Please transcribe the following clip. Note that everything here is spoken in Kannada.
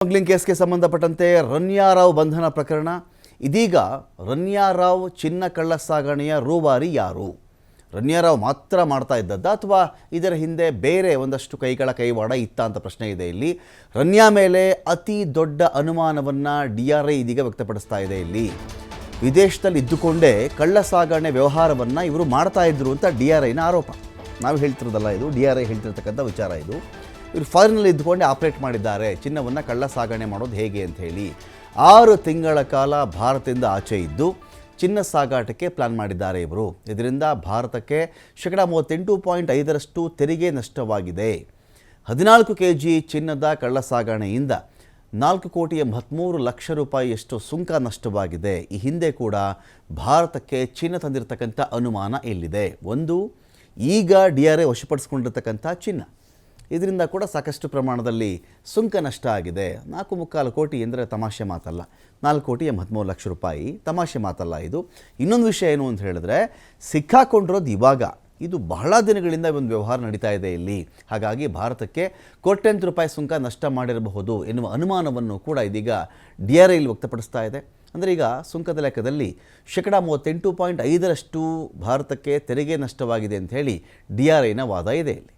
ಸ್ಮಗ್ಲಿಂಗ್ ಕೇಸ್ಗೆ ಸಂಬಂಧಪಟ್ಟಂತೆ ರನ್ಯಾರಾವ್ ಬಂಧನ ಪ್ರಕರಣ. ಇದೀಗ ರನ್ಯಾರಾವ್ ಚಿನ್ನ ಕಳ್ಳ ಸಾಗಣೆಯ ರೂವಾರಿ ಯಾರು? ರನ್ಯಾರಾವ್ ಮಾತ್ರ ಮಾಡ್ತಾ ಇದ್ದದ್ದ ಅಥವಾ ಇದರ ಹಿಂದೆ ಬೇರೆ ಒಂದಷ್ಟು ಕೈಗಳ ಕೈವಾಡ ಇತ್ತ ಅಂತ ಪ್ರಶ್ನೆ ಇದೆ. ಇಲ್ಲಿ ರನ್ಯಾ ಮೇಲೆ ಅತಿ ದೊಡ್ಡ ಅನುಮಾನವನ್ನು DRI ಇದೀಗ ವ್ಯಕ್ತಪಡಿಸ್ತಾ ಇದೆ. ಇಲ್ಲಿ ವಿದೇಶದಲ್ಲಿ ಇದ್ದುಕೊಂಡೇ ಕಳ್ಳ ಸಾಗಣೆ ವ್ಯವಹಾರವನ್ನು ಇವರು ಮಾಡ್ತಾ ಇದ್ರು ಅಂತ DRIನ ಆರೋಪ. ನಾವು ಹೇಳ್ತಿರೋದಲ್ಲ, ಇದು DRI ಹೇಳ್ತಿರ್ತಕ್ಕಂಥ ವಿಚಾರ. ಇದು ಇವರು ಫಾರಿನಲ್ಲಿ ಇದ್ದುಕೊಂಡೇ ಆಪ್ರೇಟ್ ಮಾಡಿದ್ದಾರೆ, ಚಿನ್ನವನ್ನು ಕಳ್ಳ ಸಾಗಣೆ ಮಾಡೋದು ಹೇಗೆ ಅಂತ ಹೇಳಿ 6 ತಿಂಗಳ ಕಾಲ ಭಾರತದಿಂದ ಆಚೆ ಇದ್ದು ಚಿನ್ನ ಸಾಗಾಟಕ್ಕೆ ಪ್ಲಾನ್ ಮಾಡಿದ್ದಾರೆ ಇವರು. ಇದರಿಂದ ಭಾರತಕ್ಕೆ 38.5% ತೆರಿಗೆ ನಷ್ಟವಾಗಿದೆ. 14 kg ಚಿನ್ನದ ಕಳ್ಳ ಸಾಗಣೆಯಿಂದ 4,83,00,000 ರೂಪಾಯಿಯಷ್ಟು ಸುಂಕ ನಷ್ಟವಾಗಿದೆ. ಈ ಹಿಂದೆ ಕೂಡ ಭಾರತಕ್ಕೆ ಚಿನ್ನ ತಂದಿರತಕ್ಕಂಥ ಅನುಮಾನ ಇಲ್ಲಿದೆ. ಒಂದು, ಈಗ DRI ವಶಪಡಿಸ್ಕೊಂಡಿರ್ತಕ್ಕಂಥ ಚಿನ್ನ, ಇದರಿಂದ ಕೂಡ ಸಾಕಷ್ಟು ಪ್ರಮಾಣದಲ್ಲಿ ಸುಂಕ ನಷ್ಟ ಆಗಿದೆ. 4.25 ಕೋಟಿ ಅಂದರೆ ತಮಾಷೆ ಮಾತಲ್ಲ. 4,83,00,000 ರೂಪಾಯಿ ತಮಾಷೆ ಮಾತಲ್ಲ ಇದು. ಇನ್ನೊಂದು ವಿಷಯ ಏನು ಅಂತ ಹೇಳಿದ್ರೆ, ಸಿಕ್ಕಾಕೊಂಡಿರೋದು ಇವಾಗ, ಇದು ಬಹಳ ದಿನಗಳಿಂದ ಒಂದು ವ್ಯವಹಾರ ನಡೀತಾ ಇದೆ ಇಲ್ಲಿ. ಹಾಗಾಗಿ ಭಾರತಕ್ಕೆ ಕೋಟ್ಯಂತರ ರೂಪಾಯಿ ಸುಂಕ ನಷ್ಟ ಮಾಡಿರಬಹುದು ಎನ್ನುವ ಅನುಮಾನವನ್ನು ಕೂಡ ಇದೀಗ DRI ಇಲ್ಲಿ ವ್ಯಕ್ತಪಡಿಸ್ತಾ ಇದೆ. ಅಂದರೆ ಈಗ ಸುಂಕದ ಲೆಕ್ಕದಲ್ಲಿ 38.5% ಭಾರತಕ್ಕೆ ತೆರಿಗೆ ನಷ್ಟವಾಗಿದೆ ಅಂತ ಹೇಳಿ DRIನ ವಾದ ಇದೆ ಇಲ್ಲಿ.